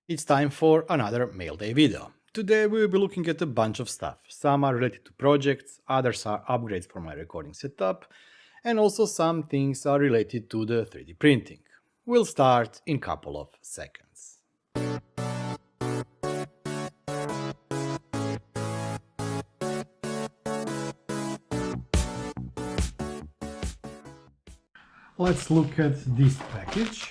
It's time for another mail day video. Today we will be looking at a bunch of stuff. Some are related to projects, others are upgrades for my recording setup, and also some things are related to the 3D printing. We'll start in a couple of seconds. Let's look at this package.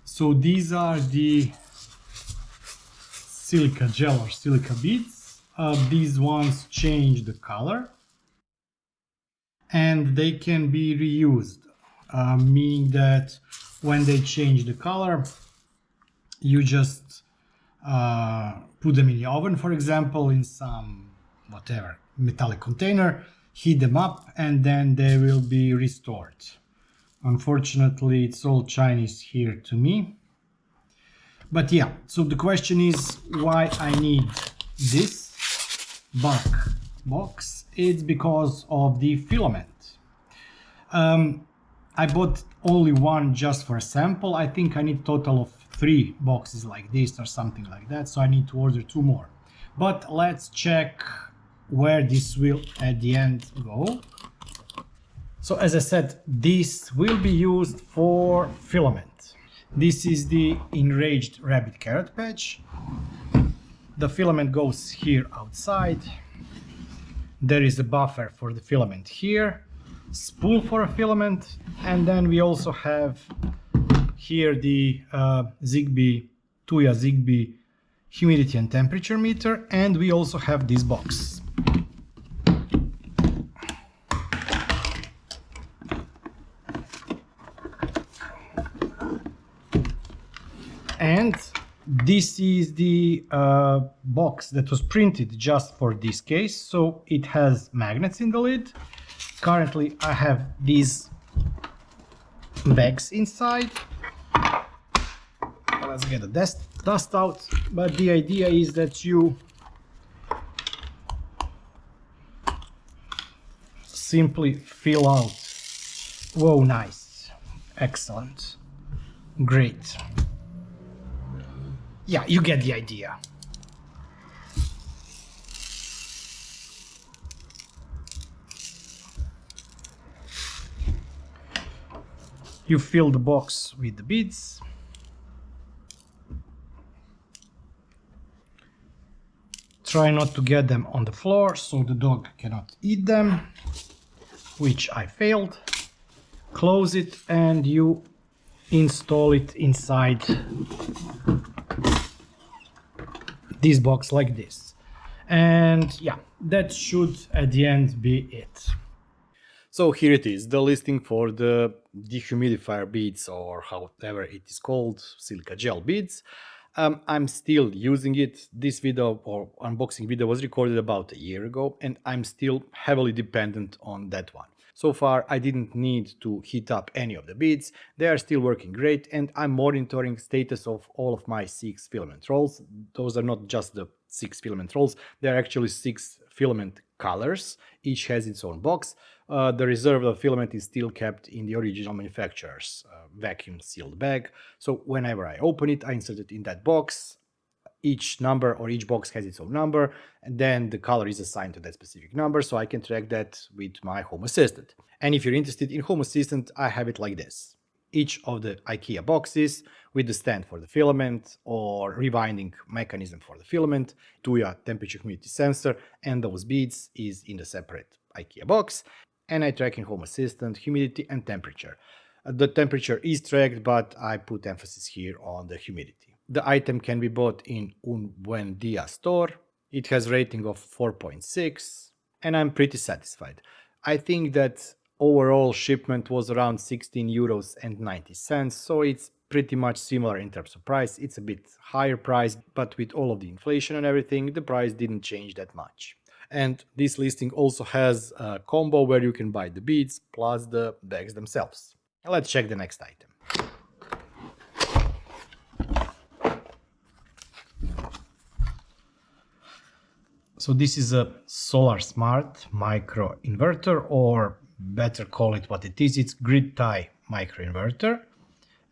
So these are the silica gel or silica beads. These ones change the color and they can be reused, meaning that when they change the color, you just put them in the oven, for example, in some whatever metallic container, heat them up, and then they will be restored. Unfortunately, it's all Chinese here to me. But yeah, so the question is why I need this bulk box. It's because of the filament. I bought only one just for a sample. I think I need a total of 3 boxes like this or something like that, so I need to order 2 more. But let's check where this will at the end go. So as I said, this will be used for filament. This is the enraged rabbit carrot patch. The filament goes here outside. There is a buffer for the filament here, spool for a filament, and then we also have here the Tuya Zigbee humidity and temperature meter, and we also have this box. And this is the box that was printed just for this case, so it has magnets in the lid. Currently I have these bags inside. Let's get the dust out, but the idea is that you simply fill out. Whoa, nice, excellent, great. Yeah, you get the idea. You fill the box with the beads. Try not to get them on the floor so the dog cannot eat them, which I failed. Close it and you install it inside this box like this. And yeah, that should at the end be it. So here it is, the listing for the dehumidifier beads, or however it is called, silica gel beads. I'm still using it. This video or unboxing video was recorded about a year ago, and I'm still heavily dependent on that one. So far, I didn't need to heat up any of the beads. They are still working great, and I'm monitoring status of all of my 6 filament rolls. Those are not just the 6 filament rolls, they are actually 6 filament colors. Each has its own box. The reserve of filament is still kept in the original manufacturer's vacuum sealed bag. So whenever I open it, I insert it in that box. Each number or each box has its own number, and then the color is assigned to that specific number, so I can track that with my Home Assistant. And if you're interested in Home Assistant, I have it like this. Each of the IKEA boxes with the stand for the filament or rewinding mechanism for the filament, Tuya temperature humidity sensor, and those beads is in the separate IKEA box. And I track in Home Assistant humidity and temperature. The temperature is tracked, but I put emphasis here on the humidity. The item can be bought in Un Buen Dia store. It has rating of 4.6 and I'm pretty satisfied. I think that overall shipment was around 16 euros and 90 cents, so it's pretty much similar in terms of price. It's a bit higher price, but with all of the inflation and everything, the price didn't change that much. And this listing also has a combo where you can buy the beads plus the bags themselves. Let's check the next item. So this is a solar smart micro inverter, or better call it what it is. It's grid tie micro inverter,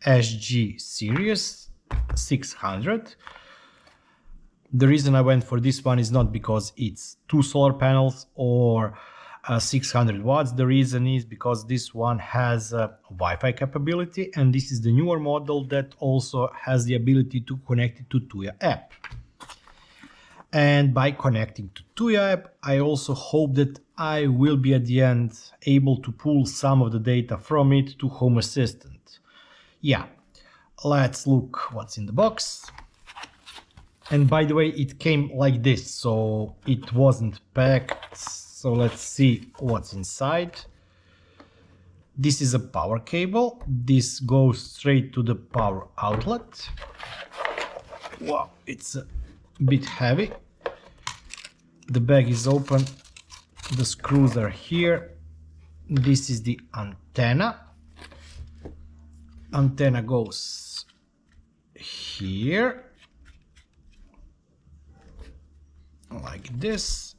SG series 600. The reason I went for this one is not because it's 2 solar panels or 600 watts. The reason is because this one has Wi-Fi capability, and this is the newer model that also has the ability to connect it to Tuya app. And by connecting to Tuya app, I also hope that I will be at the end able to pull some of the data from it to Home Assistant. Yeah, let's look what's in the box. And by the way, it came like this, so it wasn't packed. So let's see what's inside. This is a power cable. This goes straight to the power outlet. Wow, it's a bit heavy. The bag is open. The screws are here. This is the antenna. Antenna goes here. Like this.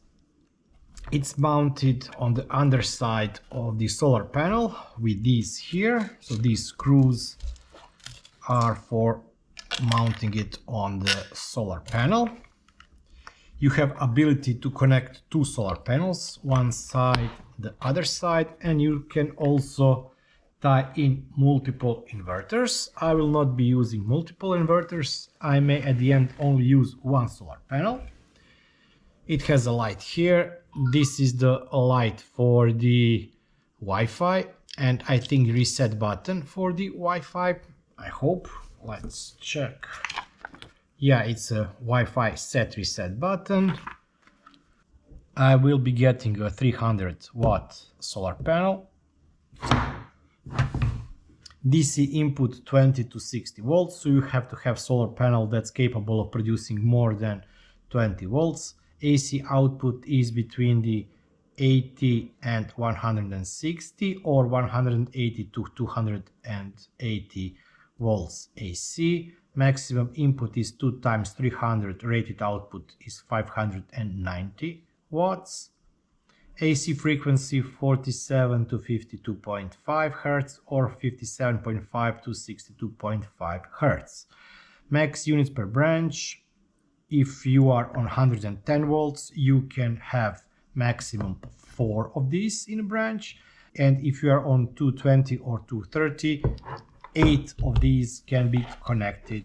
It's mounted on the underside of the solar panel with these here. So these screws are for mounting it on the solar panel. You have ability to connect 2 solar panels, one side, the other side, and you can also tie in multiple inverters. I will not be using multiple inverters. I may at the end only use 1 solar panel. It has a light here. This is the light for the Wi-Fi, and I think reset button for the Wi-Fi. I hope. Let's check. Yeah, it's a Wi-Fi set reset button. I will be getting a 300 watt solar panel. DC input 20 to 60 volts, so you have to have solar panel that's capable of producing more than 20 volts. AC output is between the 80 and 160 or 180 to 280 volts AC. Maximum input is 2 times 300, rated output is 590 watts. AC frequency 47 to 52.5 Hz or 57.5 to 62.5 Hz. Max units per branch. If you are on 110 volts, you can have maximum 4 of these in a branch. And if you are on 220 or 230, 8 of these can be connected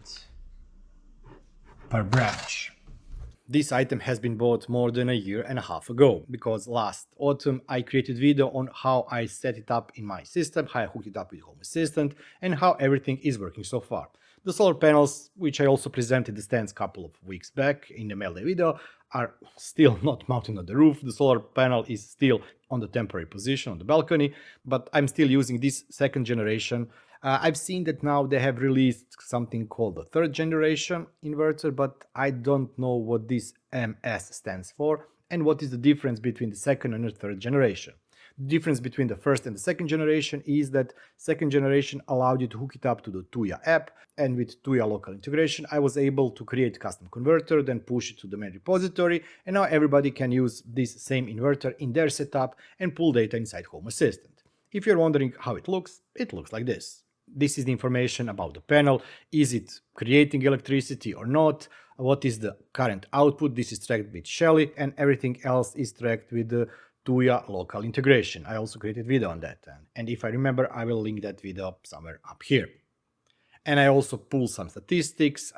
per branch. This item has been bought more than a year and a half ago, because last autumn I created video on how I set it up in my system, how I hooked it up with Home Assistant, and how everything is working so far. The solar panels, which I also presented the stands a couple of weeks back in the mail day video, are still not mounted on the roof. The solar panel is still on the temporary position on the balcony, but I'm still using this 2nd generation. I've seen that now they have released something called the 3rd generation inverter, but I don't know what this MS stands for and what is the difference between the 2nd and the 3rd generation. The difference between the 1st and the 2nd generation is that 2nd generation allowed you to hook it up to the Tuya app, and with Tuya local integration I was able to create custom converter, then push it to the main repository, and now everybody can use this same inverter in their setup and pull data inside Home Assistant. If you're wondering how it looks like this. This is the information about the panel. Is it creating electricity or not? What is the current output? This is tracked with Shelly, and everything else is tracked with the Tuya local integration. I also created video on that, and if I remember, I will link that video somewhere up here. And I also pull some statistics.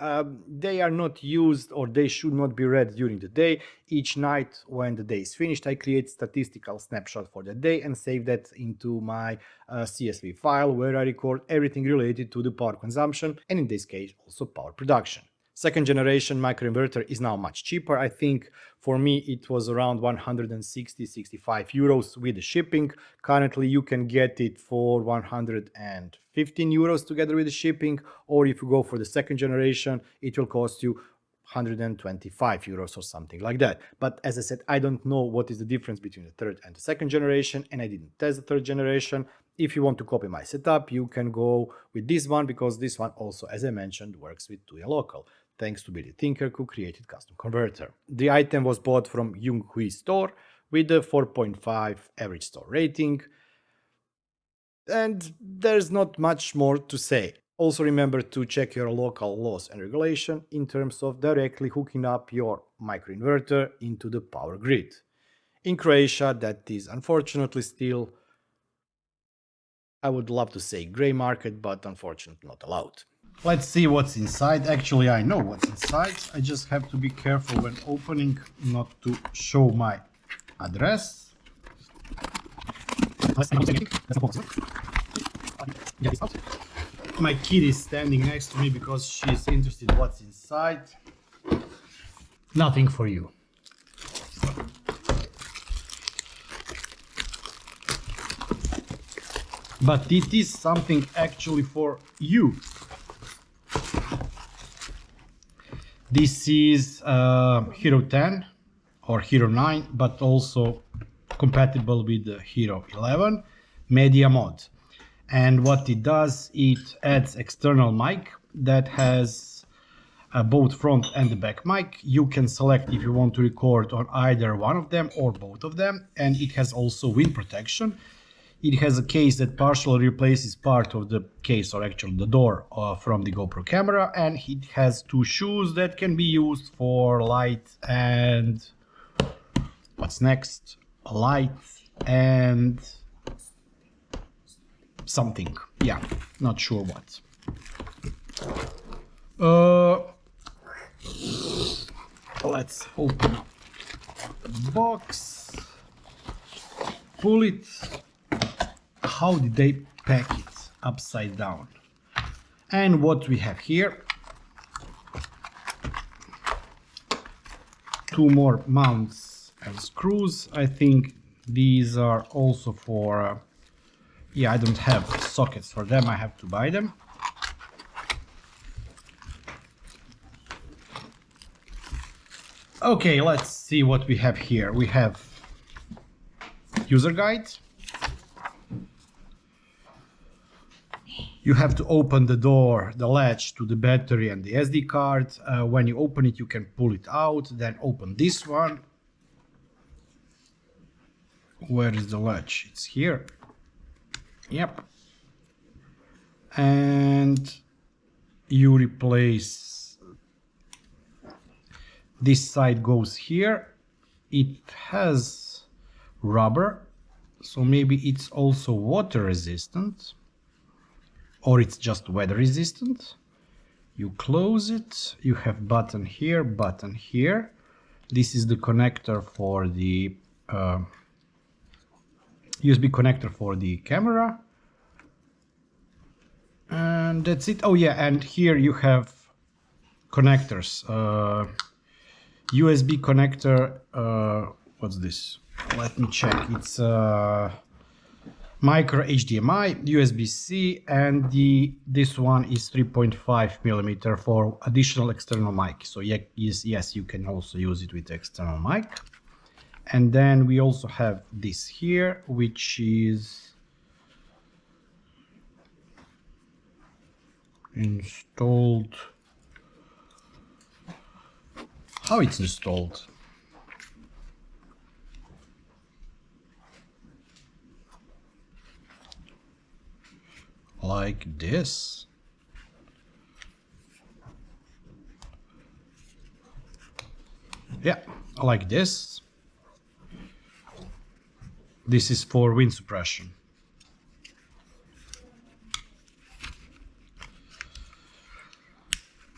They are not used, or they should not be read during the day. Each night when the day is finished, I create statistical snapshot for the day and save that into my CSV file, where I record everything related to the power consumption, and in this case also power production. 2nd generation microinverter is now much cheaper. I think for me it was around 165 euros with the shipping. Currently you can get it for 115 euros together with the shipping, or if you go for the 2nd generation it will cost you 125 euros or something like that. But as I said, I don't know what is the difference between the third and the second generation, and I didn't test the third generation. If you want to copy my setup, you can go with this one, because this one also, as I mentioned, works with Tuya Local, thanks to BD Thinker, who created custom converter. The item was bought from Yung Hui store with a 4.5 average store rating, and there's not much more to say. Also remember to check your local laws and regulation in terms of directly hooking up your microinverter into the power grid. In Croatia, that is unfortunately still, I would love to say grey market, but unfortunately not allowed. Let's see what's inside. Actually, I know what's inside. I just have to be careful when opening not to show my address. My kid is standing next to me because she's interested what's inside. Nothing for you. But it is something actually for you. This is Hero 10 or Hero 9, but also compatible with the Hero 11 Media Mod. And what it does, it adds external mic that has both front and the back mic. You can select if you want to record on either one of them or both of them, and it has also wind protection. It has a case that partially replaces part of the case, or actually the door, from the GoPro camera, and it has two shoes that can be used for light and what's next? Light and something. Yeah, not sure what. Let's open up the box. Pull it. How did they pack it upside down? And what we have here, two more mounts and screws. I think these are also for yeah, I don't have sockets for them, I have to buy them. Okay, let's see what we have here. We have user guide. You have to open the door, the latch to the battery and the SD card. When you open it, you can pull it out, then open this one. Where is the latch? It's here. Yep. And you replace, this side goes here. It has rubber, so maybe it's also water resistant, or it's just weather resistant. You close it, you have button here, button here. This is the connector for the USB connector for the camera. And that's it. Oh yeah, and here you have connectors. USB connector, what's this? Let me check. It's micro HDMI, USB-C, and this one is 3.5 millimeter for additional external mic. So yeah, yes, you can also use it with external mic. And then we also have this here, which is installed. How it's installed? Like this. Yeah, like this. This is for wind suppression.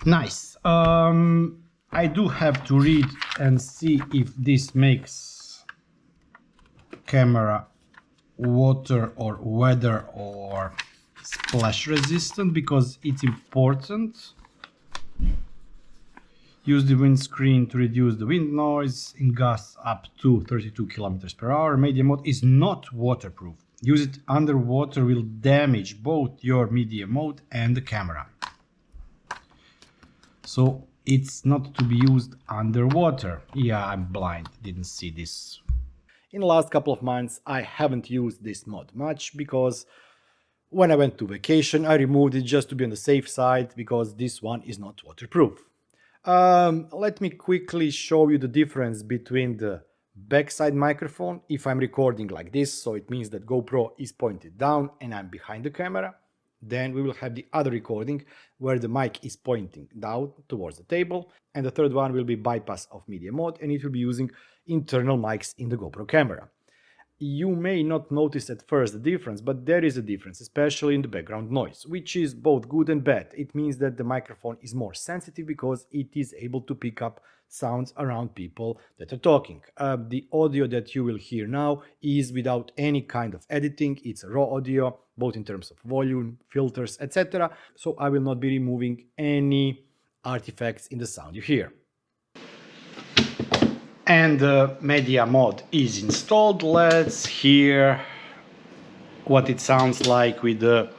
Nice. I do have to read and see if this makes camera water or weather or splash resistant, because it's important. Use the windscreen to reduce the wind noise in gusts up to 32 kilometers per hour. Media Mod is not waterproof. Use it underwater will damage both your media mode and the camera. So it's not to be used underwater. Yeah, I'm blind, didn't see this. In the last couple of months, I haven't used this mod much because when I went to vacation, I removed it just to be on the safe side because this one is not waterproof. Let me quickly show you the difference between the backside microphone if I'm recording like this, so it means that GoPro is pointed down and I'm behind the camera. Then we will have the other recording where the mic is pointing down towards the table, and the third one will be bypass of Media Mod, and it will be using internal mics in the GoPro camera. You may not notice at first the difference, but there is a difference, especially in the background noise, which is both good and bad. It means that the microphone is more sensitive because it is able to pick up sounds around people that are talking. The audio that you will hear now is without any kind of editing. It's raw audio, both in terms of volume, filters, etc. So I will not be removing any artifacts in the sound you hear. And the Media Mod is installed. Let's hear what it sounds like with the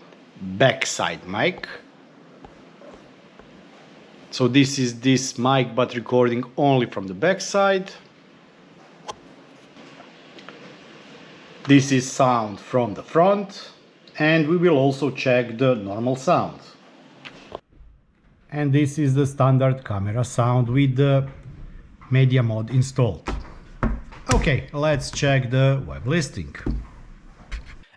backside mic. So this is this mic but recording only from the backside. This is sound from the front, and we will also check the normal sound. And this is the standard camera sound with the Media Mod installed. Okay, let's check the web listing.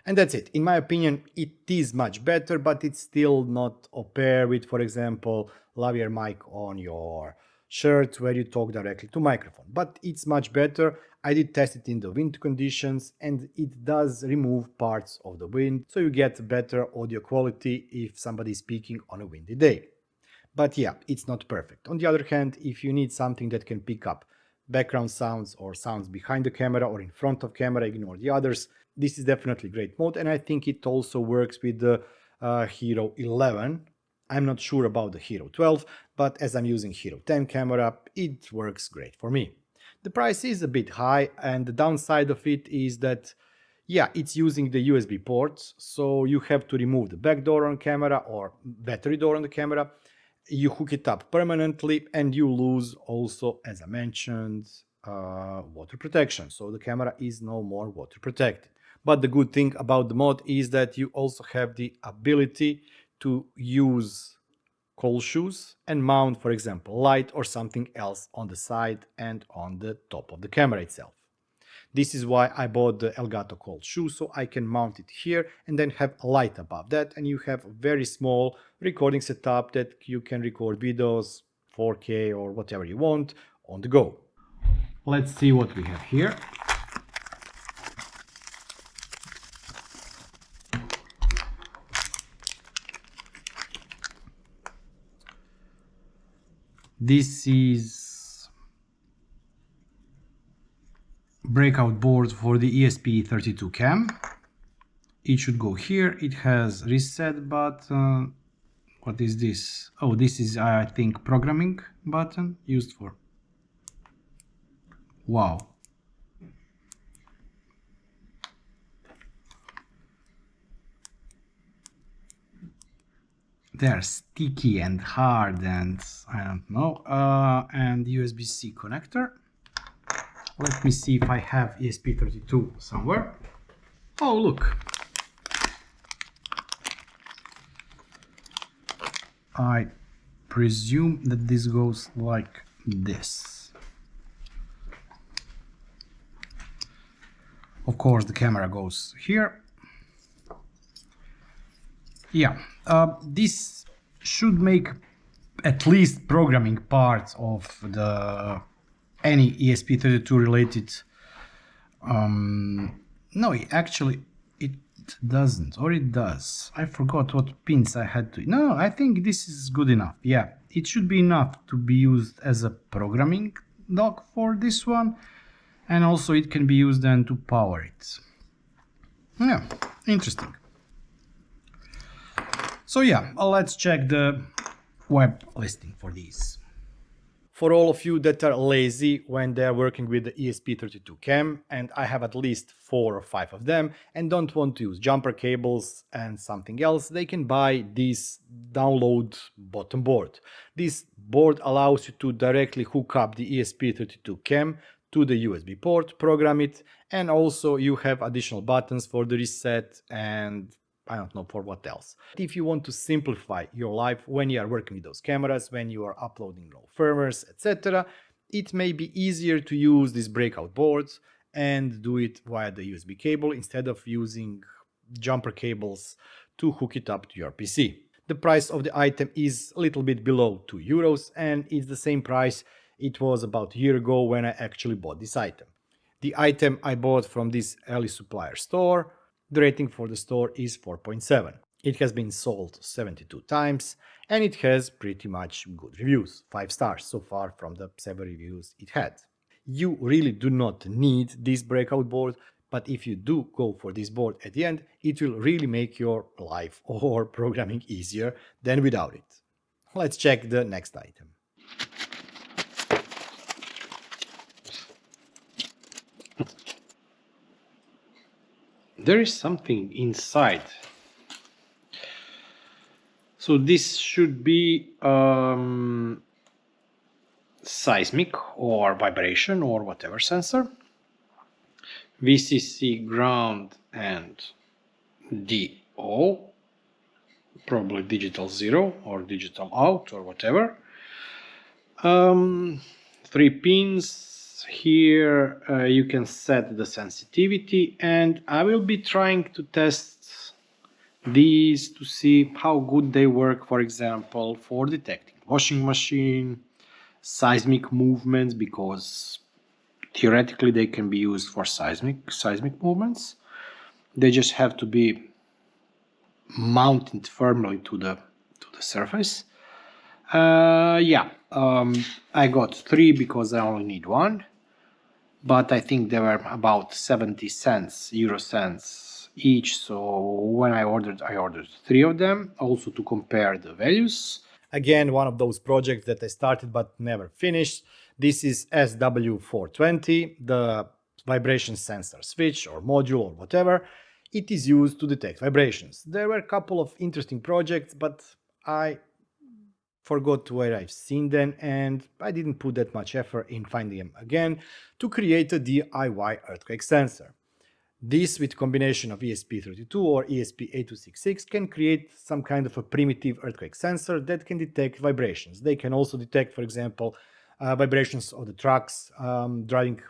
And that's it. In my opinion, it is much better, but it's still not a pair with, for example, lavalier mic on your shirt where you talk directly to microphone. But it's much better. I did test it in the wind conditions and it does remove parts of the wind, so you get better audio quality if somebody is speaking on a windy day. But yeah, it's not perfect. On the other hand, if you need something that can pick up background sounds or sounds behind the camera or in front of camera, ignore the others, this is definitely great mode, and I think it also works with the Hero 11. I'm not sure about the Hero 12, but as I'm using Hero 10 camera, it works great for me. The price is a bit high, and the downside of it is that, yeah, it's using the USB ports, so you have to remove the back door on camera or battery door on the camera. You hook it up permanently and you lose also, as I mentioned, water protection. So the camera is no more water protected. But the good thing about the mod is that you also have the ability to use cold shoes and mount, for example, light or something else on the side and on the top of the camera itself. This is why I bought the Elgato cold shoe, so I can mount it here and then have a light above that, and you have a very small recording setup that you can record videos, 4K or whatever you want on the go. Let's see what we have here. This is breakout board for the ESP32-CAM. It should go here. It has reset button. What is this? Oh, this is, I think, programming button used for. Wow. They're sticky and hard and I don't know. And USB-C connector. Let me see if I have ESP32 somewhere. Oh, look. I presume that this goes like this. Of course, the camera goes here. Yeah, this should make at least programming parts of the any ESP32 related. No, actually it doesn't, or it does. I forgot what pins I had to. No, I think this is good enough. Yeah, it should be enough to be used as a programming dock for this one, and also it can be used then to power it. Yeah, interesting. So yeah, let's check the web listing for these. For all of you that are lazy when they are working with the ESP32-CAM, and I have at least 4 or 5 of them, and don't want to use jumper cables and something else, they can buy this download bottom board. This board allows you to directly hook up the ESP32-CAM to the USB port, program it, and also you have additional buttons for the reset and I don't know for what else. If you want to simplify your life when you are working with those cameras, when you are uploading raw firmwares, etc., it may be easier to use these breakout boards and do it via the USB cable instead of using jumper cables to hook it up to your PC. The price of the item is a little bit below €2 and it's the same price it was about a year ago when I actually bought this item. The item I bought from this early supplier store. The rating for the store is 4.7. It has been sold 72 times and it has pretty much good reviews, 5 stars so far from the 7 reviews it had. You really do not need this breakout board, but if you do go for this board at the end, it will really make your life or programming easier than without it. Let's check the next item. There is something inside. So this should be seismic or vibration or whatever sensor. VCC, ground, and DO, probably digital 0 or digital out or whatever. 3 pins. Here you can set the sensitivity, and I will be trying to test these to see how good they work, for example, for detecting washing machine, seismic movements, because theoretically they can be used for seismic movements. They just have to be mounted firmly to the surface. I got 3 because I only need 1, but I think they were about 70 cents, euro cents each, so when I ordered 3 of them, also to compare the values. Again, one of those projects that I started but never finished. This is SW420, the vibration sensor switch or module or whatever. It is used to detect vibrations. There were a couple of interesting projects, but I forgot where I've seen them and I didn't put that much effort in finding them again to create a DIY earthquake sensor. This, with combination of ESP32 or ESP8266, can create some kind of a primitive earthquake sensor that can detect vibrations. They can also detect, for example, vibrations of the trucks driving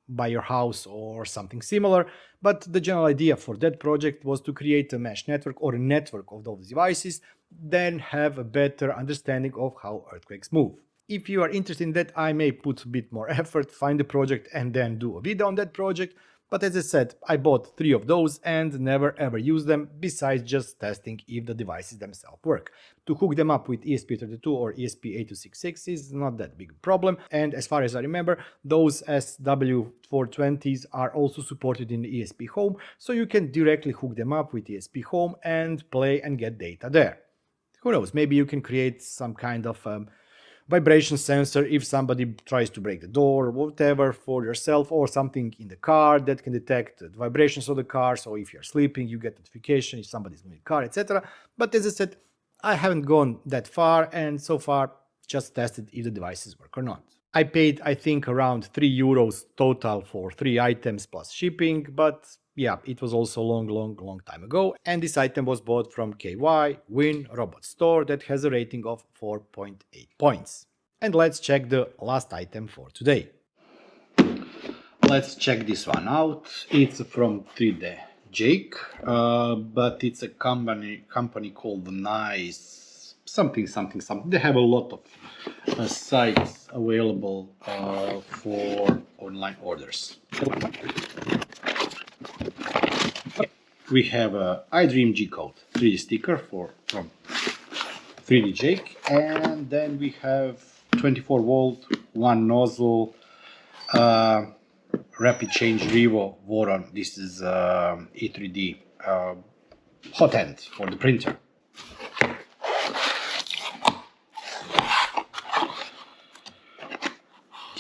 by your house or something similar. But the general idea for that project was to create a mesh network or a network of those devices, then have a better understanding of how earthquakes move. If you are interested in that, I may put a bit more effort, find the project and then do a video on that project. But as I said, I bought 3 of those and never ever used them besides just testing if the devices themselves work. To hook them up with ESP32 or ESP8266 is not that big a problem, and as far as I remember, those SW420s are also supported in the ESP Home, so you can directly hook them up with ESP Home and play and get data there. Who knows, maybe you can create some kind of vibration sensor if somebody tries to break the door or whatever for yourself, or something in the car that can detect the vibrations of the car, so if you're sleeping you get notification if somebody's moving the car, etc. But as I said, I haven't gone that far and so far just tested if the devices work or not. I paid, I think, around €3 total for 3 items plus shipping, but yeah, it was also long time ago, and this item was bought from KY Win Robot Store that has a rating of 4.8 points. And let's check the last item for today. Let's check this one out. It's from E3D Revo, but it's a company called Nice something. They have a lot of sites available for online orders. We have a iDream G-Code 3D sticker from E3D Revo, and then we have 24 volt, 1 nozzle, rapid change Revo Voron. This is E3D hotend for the printer.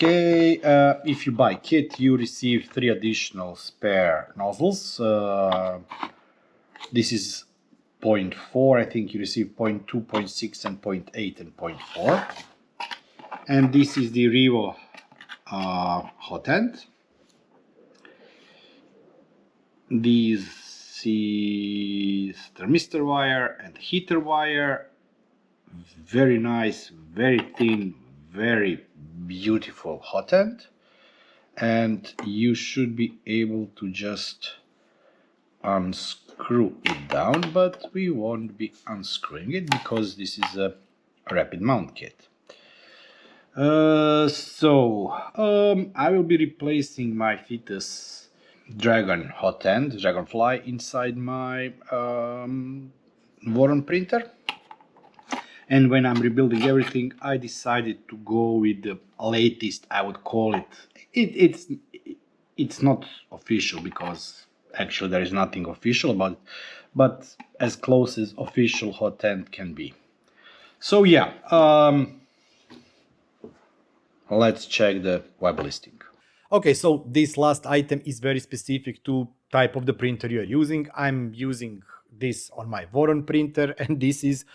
Okay, if you buy kit, you receive 3 additional spare nozzles. This is 0.4, I think you receive 0.2, 0.6, and 0.8 and 0.4. And this is the Revo hotend. This is thermistor wire and heater wire. Very nice, very thin, very beautiful hotend. And you should be able to just unscrew it down, but we won't be unscrewing it because this is a rapid mount kit. I will be replacing my Fetus Dragonfly inside my Voron printer. And when I'm rebuilding everything, I decided to go with the latest, I would call it. It's not official because actually there is nothing official about it, but as close as official hotend can be. So yeah, let's check the web listing. Okay, so this last item is very specific to type of the printer you're using. I'm using this on my Voron printer, and this is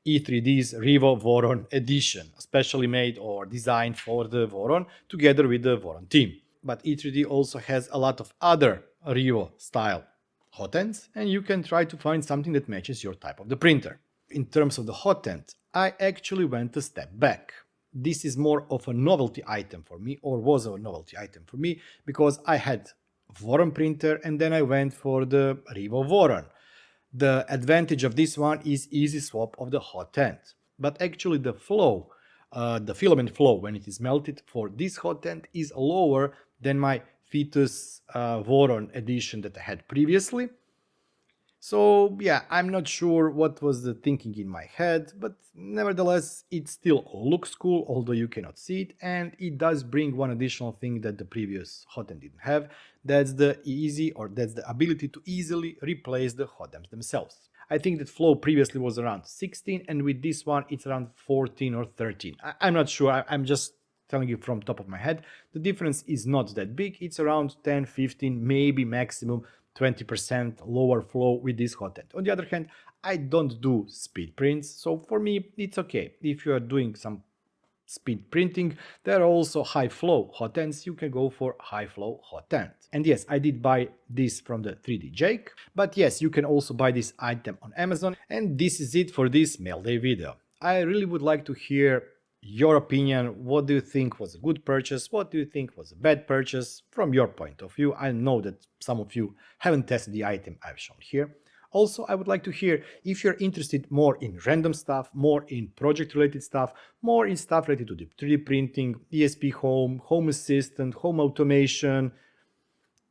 E3D's Revo Voron edition, specially made or designed for the Voron together with the Voron team. But E3D also has a lot of other Revo style hotends, and you can try to find something that matches your type of the printer. In terms of the hotend, I actually went a step back. This is more of a novelty item for me, or was a novelty item for me, because I had Voron printer and then I went for the Revo Voron. The advantage of this one is easy swap of the hotend, but actually the flow, the filament flow when it is melted for this hotend is lower than my Fetus Voron edition that I had previously. So yeah, I'm not sure what was the thinking in my head, but nevertheless, it still looks cool, although you cannot see it, and it does bring one additional thing that the previous hotend didn't have. That's the ability to easily replace the hotems themselves. I think that flow previously was around 16, and with this one, it's around 14 or 13. I'm not sure, I'm just telling you from top of my head. The difference is not that big, it's around 10, 15, maybe maximum 20% lower flow with this hotend. On the other hand, I don't do speed prints, so for me it's okay. If you are doing some speed printing, there are also high flow hotends, you can go for high flow hotend. And yes, I did buy this from the 3D Jake, but yes, you can also buy this item on Amazon. And this is it for this mail day video. I really would like to hear your opinion. What do you think was a good purchase? What do you think was a bad purchase from your point of view? I know that some of you haven't tested the item I've shown here. Also, I would like to hear if you're interested more in random stuff, more in project related stuff, more in stuff related to the 3D printing, ESP home, home assistant, home automation,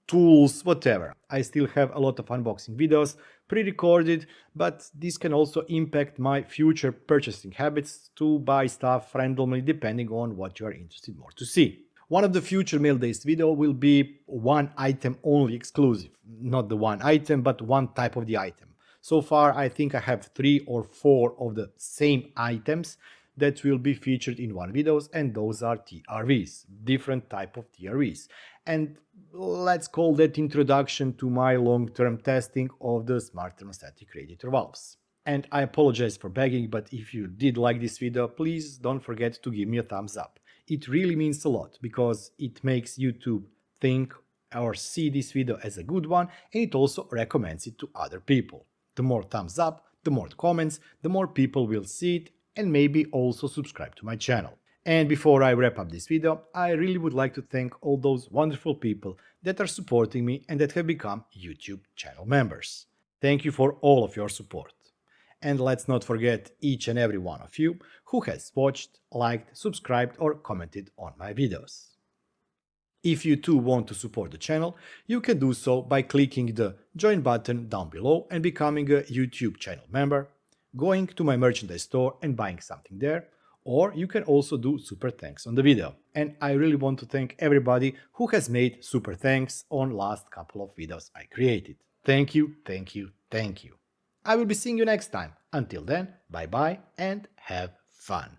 tools, whatever. I still have a lot of unboxing videos pre-recorded, but this can also impact my future purchasing habits to buy stuff randomly depending on what you are interested more to see. One of the future mail days video will be one item only exclusive. Not the one item, but one type of the item. So far, I think I have 3 or 4 of the same items that will be featured in one videos, and those are TRVs, different type of TRVs. And let's call that introduction to my long-term testing of the smart thermostatic radiator valves. And I apologize for begging, but if you did like this video, please don't forget to give me a thumbs up. It really means a lot because it makes YouTube think or see this video as a good one, and it also recommends it to other people. The more thumbs up, the more comments, the more people will see it and maybe also subscribe to my channel. And before I wrap up this video, I really would like to thank all those wonderful people that are supporting me and that have become YouTube channel members. Thank you for all of your support. And let's not forget each and every one of you who has watched, liked, subscribed or commented on my videos. If you too want to support the channel, you can do so by clicking the join button down below and becoming a YouTube channel member, going to my merchandise store and buying something there, or you can also do super thanks on the video. And I really want to thank everybody who has made super thanks on last couple of videos I created. Thank you, thank you, thank you. I will be seeing you next time. Until then, bye bye and have fun.